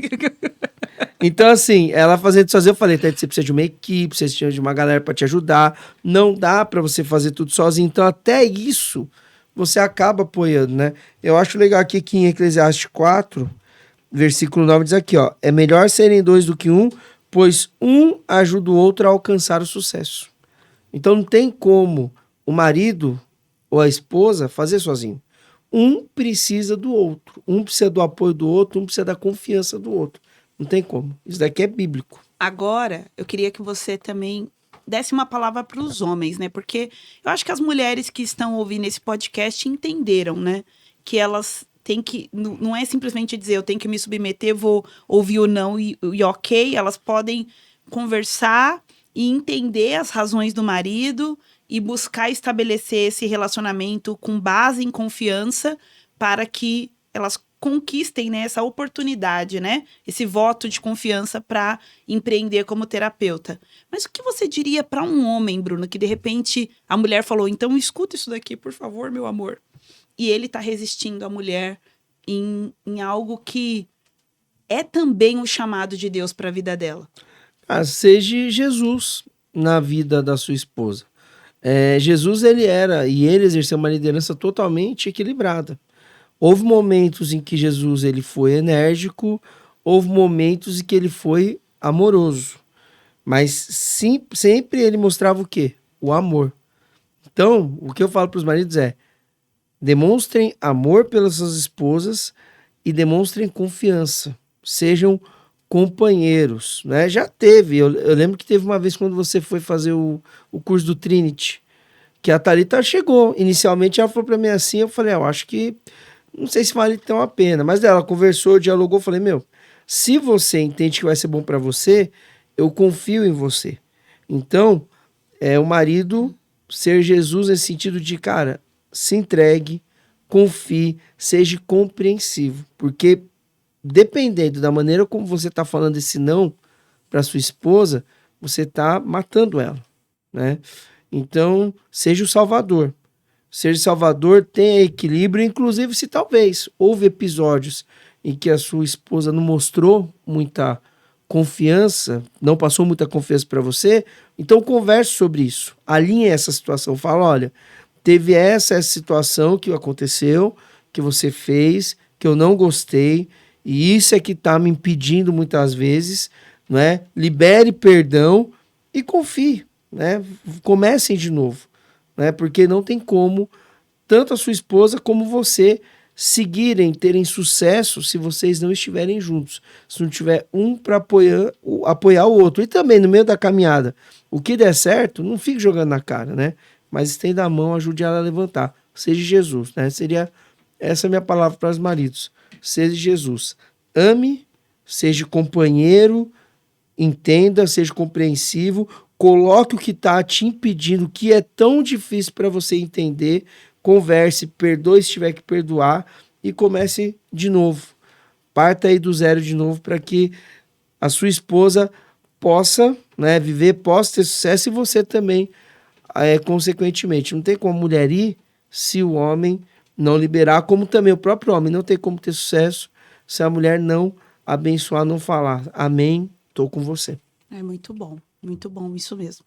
Então, assim, ela fazendo sozinha, eu falei, Tete, você precisa de uma equipe, você precisa de uma galera pra te ajudar. Não dá pra você fazer tudo sozinho. Então, até isso, você acaba apoiando, né? Eu acho legal aqui que em Eclesiastes 4... Versículo 9 diz aqui, ó. É melhor serem dois do que um, pois um ajuda o outro a alcançar o sucesso. Então não tem como o marido ou a esposa fazer sozinho. Um precisa do outro. Um precisa do apoio do outro, um precisa da confiança do outro. Não tem como. Isso daqui é bíblico. Agora, eu queria que você também desse uma palavra para os homens, né? Porque eu acho que as mulheres que estão ouvindo esse podcast entenderam, né? Que elas... tem que, não é simplesmente dizer eu tenho que me submeter, vou ouvir ou não e ok, elas podem conversar e entender as razões do marido e buscar estabelecer esse relacionamento com base em confiança para que elas conquistem, né, essa oportunidade, né, esse voto de confiança para empreender como terapeuta. Mas o que você diria para um homem, Bruno, que de repente a mulher falou, então escuta isso daqui, por favor, meu amor. E ele está resistindo à mulher em algo que é também um chamado de Deus para a vida dela. Seja Jesus na vida da sua esposa. Jesus, ele exerceu uma liderança totalmente equilibrada. Houve momentos em que Jesus ele foi enérgico, houve momentos em que ele foi amoroso. Mas sempre ele mostrava o quê? O amor. Então, o que eu falo para os maridos é: demonstrem amor pelas suas esposas e demonstrem confiança. Sejam companheiros, né? Já teve, eu lembro que teve uma vez quando você foi fazer o curso do Trinity, que a Thalita chegou. Inicialmente ela falou para mim assim, eu falei, eu acho que não sei se vale tão a pena. Mas ela conversou, dialogou, eu falei, se você entende que vai ser bom para você, eu confio em você. Então, o marido ser Jesus nesse sentido de, cara, se entregue, confie, seja compreensivo. Porque dependendo da maneira como você está falando esse não para sua esposa, você está matando ela, né? Então, seja o salvador. Seja salvador, tenha equilíbrio, inclusive se talvez houve episódios em que a sua esposa não mostrou muita confiança, não passou muita confiança para você, então converse sobre isso, alinhe essa situação, fala, olha, teve essa situação que aconteceu, que você fez, que eu não gostei, e isso é que está me impedindo muitas vezes, né? Libere perdão e confie, né? Comecem de novo, né? Porque não tem como tanto a sua esposa como você terem sucesso se vocês não estiverem juntos, se não tiver um para apoiar o outro. E também no meio da caminhada, o que der certo, não fique jogando na cara, né? Mas estenda a mão, ajude ela a levantar. Seja Jesus, né? Seria essa a minha palavra para os maridos. Seja Jesus. Ame, seja companheiro, entenda, seja compreensivo, coloque o que está te impedindo, o que é tão difícil para você entender, converse, perdoe se tiver que perdoar e comece de novo. Parta aí do zero de novo para que a sua esposa possa, né, viver, possa ter sucesso e você também, consequentemente. Não tem como a mulher ir se o homem não liberar, como também o próprio homem não tem como ter sucesso se a mulher não abençoar, não falar, amém, estou com você. É muito bom, isso mesmo.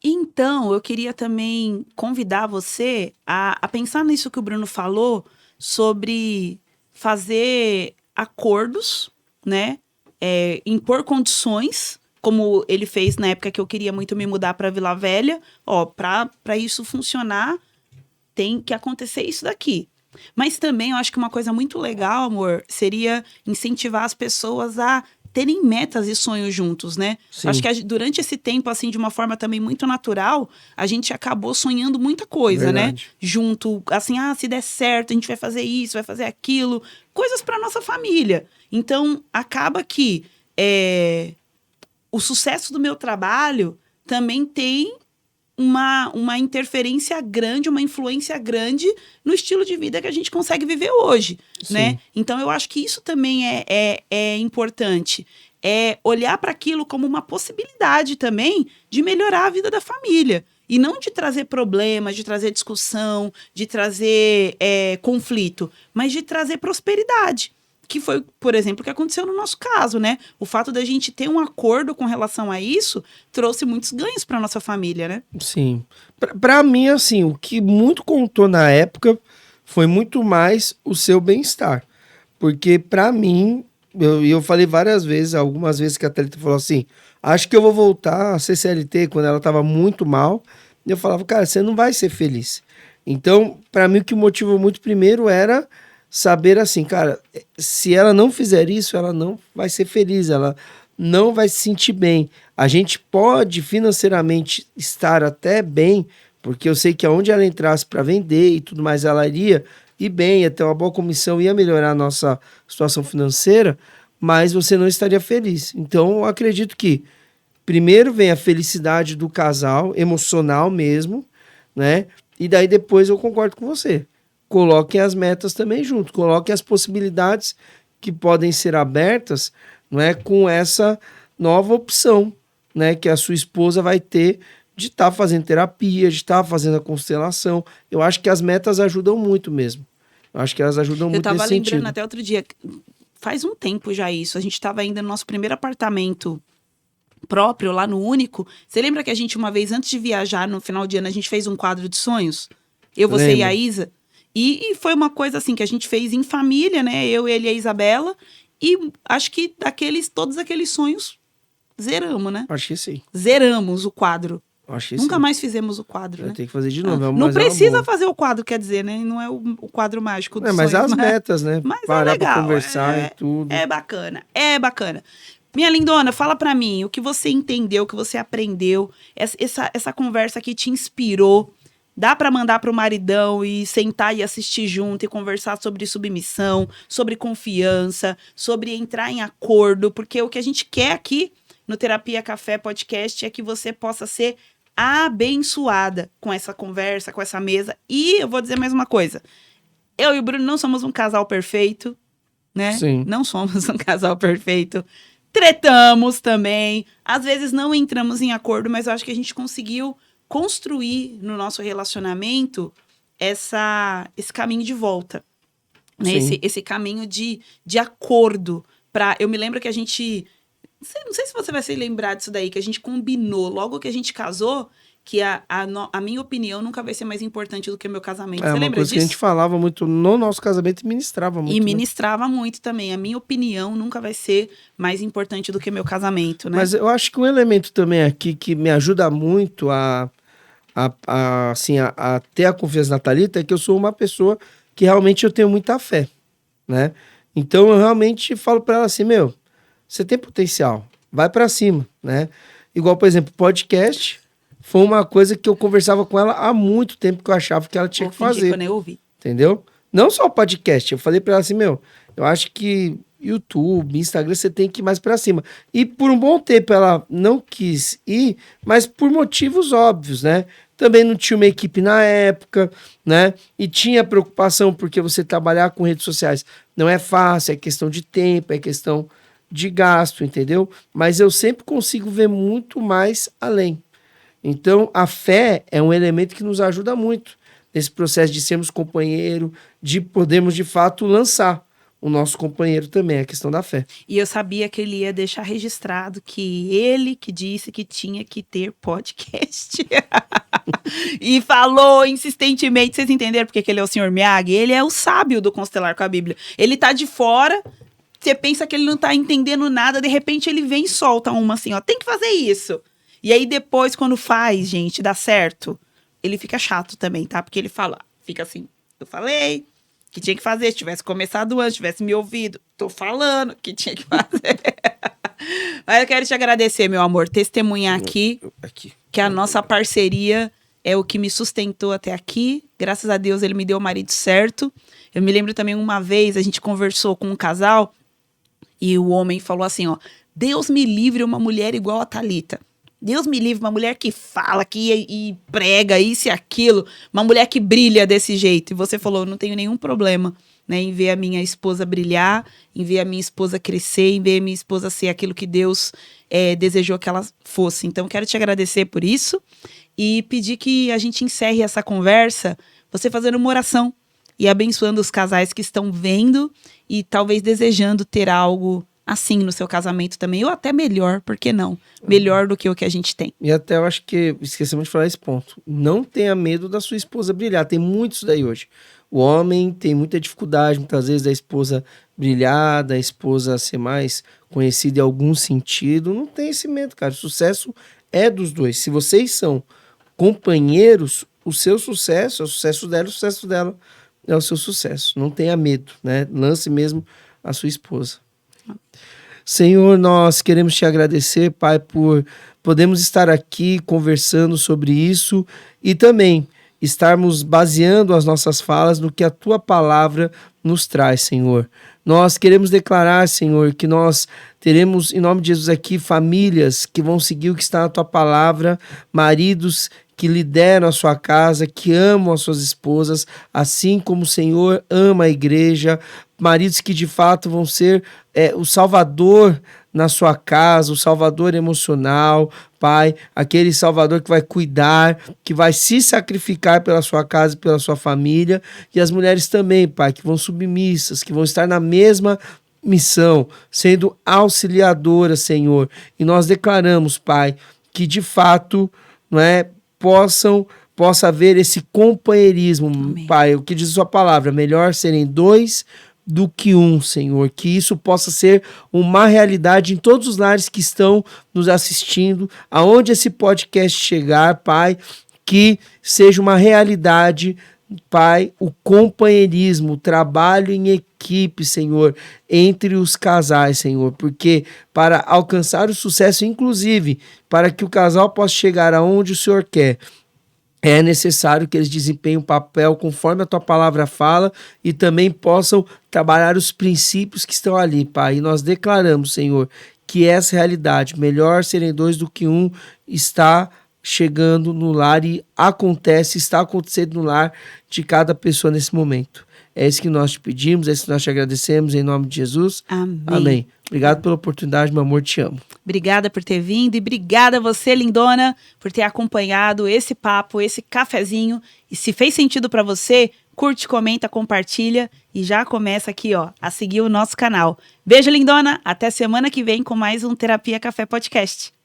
Então, eu queria também convidar você a pensar nisso que o Bruno falou sobre fazer acordos, né? Impor condições, como ele fez na época que eu queria muito me mudar para Vila Velha. Ó, para isso funcionar, tem que acontecer isso daqui. Mas também eu acho que uma coisa muito legal, amor, seria incentivar as pessoas a terem metas e sonhos juntos, né? Sim. Acho que durante esse tempo, assim, de uma forma também muito natural, a gente acabou sonhando muita coisa, Verdade. né? Junto, assim, se der certo, a gente vai fazer isso, vai fazer aquilo. Coisas para nossa família. Então, acaba que o sucesso do meu trabalho também tem uma interferência grande, uma influência grande no estilo de vida que a gente consegue viver hoje, Sim. né? Então, eu acho que isso também é importante. É olhar para aquilo como uma possibilidade também de melhorar a vida da família. E não de trazer problemas, de trazer discussão, de trazer conflito, mas de trazer prosperidade. Que foi, por exemplo, o que aconteceu no nosso caso, né? O fato da gente ter um acordo com relação a isso trouxe muitos ganhos para nossa família, né? Sim. Para mim, assim, o que muito contou na época foi muito mais o seu bem-estar. Porque para mim, eu falei várias vezes, algumas vezes que a Thalita falou assim, acho que eu vou voltar a ser CLT quando ela estava muito mal. E eu falava, cara, você não vai ser feliz. Então, para mim, o que motivou muito primeiro era saber assim, cara, se ela não fizer isso, ela não vai ser feliz, ela não vai se sentir bem. A gente pode financeiramente estar até bem, porque eu sei que aonde ela entrasse para vender e tudo mais, ela iria ir bem, ia ter uma boa comissão, ia melhorar a nossa situação financeira, mas você não estaria feliz. Então, eu acredito que primeiro vem a felicidade do casal, emocional mesmo, né? E daí depois eu concordo com você. coloquem as metas também junto, coloquem as possibilidades que podem ser abertas, não é, com essa nova opção, né, que a sua esposa vai ter de estar fazendo terapia, de estar fazendo a constelação. Eu acho que as metas ajudam muito mesmo. Eu acho que elas ajudam muito nesse sentido. Eu estava lembrando até outro dia, faz um tempo já isso, a gente estava ainda no nosso primeiro apartamento próprio, lá no Único. Você lembra que a gente, uma vez, antes de viajar, no final de ano, a gente fez um quadro de sonhos? Eu, você e a Isa. E foi uma coisa assim que a gente fez em família, né? Eu, ele e a Isabela. E acho que todos aqueles sonhos zeramos, né? Acho que sim. Zeramos o quadro. Acho que Nunca sim. mais fizemos o quadro, né? Tem que fazer de novo. Não precisa fazer o quadro, quer dizer, né? Não é o quadro mágico dos sonhos. Mas as metas, né? Mas parar é legal. pra conversar e tudo. É bacana, é bacana. Minha lindona, fala pra mim o que você entendeu, o que você aprendeu, essa conversa que te inspirou. Dá pra mandar pro maridão e sentar e assistir junto e conversar sobre submissão, sobre confiança, sobre entrar em acordo, porque o que a gente quer aqui no Terapia Café Podcast é que você possa ser abençoada com essa conversa, com essa mesa. E eu vou dizer mais uma coisa. Eu e o Bruno não somos um casal perfeito, né? Sim. Não somos um casal perfeito. Tretamos também. Às vezes não entramos em acordo, mas eu acho que a gente conseguiu construir no nosso relacionamento esse caminho de volta. Né? Esse caminho de acordo. Eu me lembro que a gente... Não sei se você vai se lembrar disso daí, que a gente combinou, logo que a gente casou, que a minha opinião nunca vai ser mais importante do que o meu casamento. Você lembra disso? É uma coisa que a gente falava muito no nosso casamento e ministrava muito. E ministrava muito também. A minha opinião nunca vai ser mais importante do que o meu casamento, né? Mas eu acho que um elemento também aqui que me ajuda muito a ter a confiança na Thalita é que eu sou uma pessoa que realmente eu tenho muita fé, né? Então eu realmente falo para ela assim, você tem potencial, vai pra cima, né? Igual, por exemplo, podcast foi uma coisa que eu conversava com ela há muito tempo que eu achava que ela tinha que fazer. Quando eu ouvi. Entendeu? Não só o podcast, eu falei pra ela assim, eu acho que YouTube, Instagram, você tem que ir mais pra cima. E por um bom tempo ela não quis ir, mas por motivos óbvios, né? Também não tinha uma equipe na época, né? E tinha preocupação porque você trabalhar com redes sociais não é fácil, é questão de tempo, é questão de gasto, entendeu? Mas eu sempre consigo ver muito mais além. Então, a fé é um elemento que nos ajuda muito nesse processo de sermos companheiro, de podermos, de fato, lançar o nosso companheiro também, a questão da fé. E eu sabia que ele ia deixar registrado que ele que disse que tinha que ter podcast. E falou insistentemente, vocês entenderam porque que ele é o Sr. Miyagi? Ele é o sábio do Constelar com a Bíblia. Ele tá de fora... Você pensa que ele não tá entendendo nada, de repente ele vem e solta uma assim, ó, tem que fazer isso. E aí depois, quando faz, gente, dá certo, ele fica chato também, tá? Porque ele fala, fica assim, eu falei que tinha que fazer, se tivesse começado antes, tivesse me ouvido, tô falando que tinha que fazer. Mas eu quero te agradecer, meu amor, testemunhar aqui que a nossa parceria é o que me sustentou até aqui. Graças a Deus ele me deu o marido certo. Eu me lembro também uma vez, a gente conversou com um casal e o homem falou assim, ó, Deus me livre uma mulher igual a Thalita. Deus me livre uma mulher que fala, e prega isso e aquilo, uma mulher que brilha desse jeito. E você falou, não tenho nenhum problema, né, em ver a minha esposa brilhar, em ver a minha esposa crescer, em ver a minha esposa ser aquilo que Deus desejou que ela fosse. Então, quero te agradecer por isso e pedir que a gente encerre essa conversa, você fazendo uma oração e abençoando os casais que estão vendo e talvez desejando ter algo assim no seu casamento também, ou até melhor, por que não? Melhor do que o que a gente tem. E até eu acho que esquecemos de falar esse ponto. Não tenha medo da sua esposa brilhar, tem muitos daí hoje. O homem tem muita dificuldade, muitas vezes, da esposa brilhar, da esposa ser mais conhecida em algum sentido. Não tem esse medo, cara. O sucesso é dos dois. Se vocês são companheiros, o seu sucesso é o sucesso dela é o seu sucesso. Não tenha medo, né? Lance mesmo a sua esposa. Senhor, nós queremos te agradecer, Pai, por podermos estar aqui conversando sobre isso e também estarmos baseando as nossas falas no que a tua palavra nos traz, Senhor. Nós queremos declarar, Senhor, que nós teremos, em nome de Jesus aqui, famílias que vão seguir o que está na tua palavra, maridos que lideram a sua casa, que amam as suas esposas, assim como o Senhor ama a igreja, maridos que de fato vão ser o salvador na sua casa, o salvador emocional, Pai, aquele salvador que vai cuidar, que vai se sacrificar pela sua casa e pela sua família, e as mulheres também, Pai, que vão submissas, que vão estar na mesma missão, sendo auxiliadoras, Senhor, e nós declaramos, Pai, que de fato, não é, possa haver esse companheirismo, Amém. Pai, o que diz a sua palavra, melhor serem dois do que um, Senhor, que isso possa ser uma realidade em todos os lares que estão nos assistindo, aonde esse podcast chegar, Pai, que seja uma realidade, Pai, o companheirismo, o trabalho em equipe, Senhor, entre os casais, Senhor, porque para alcançar o sucesso, inclusive, para que o casal possa chegar aonde o Senhor quer, é necessário que eles desempenhem um papel conforme a tua palavra fala e também possam trabalhar os princípios que estão ali, Pai. E nós declaramos, Senhor, que essa realidade, melhor serem dois do que um, está chegando no lar e está acontecendo no lar de cada pessoa nesse momento. É isso que nós te pedimos, é isso que nós te agradecemos, em nome de Jesus. Amém. Amém. Obrigado pela oportunidade, meu amor, te amo. Obrigada por ter vindo e obrigada a você, lindona, por ter acompanhado esse papo, esse cafezinho. E se fez sentido para você, curte, comenta, compartilha e já começa aqui, ó, a seguir o nosso canal. Beijo, lindona. Até semana que vem com mais um Terapia Café Podcast.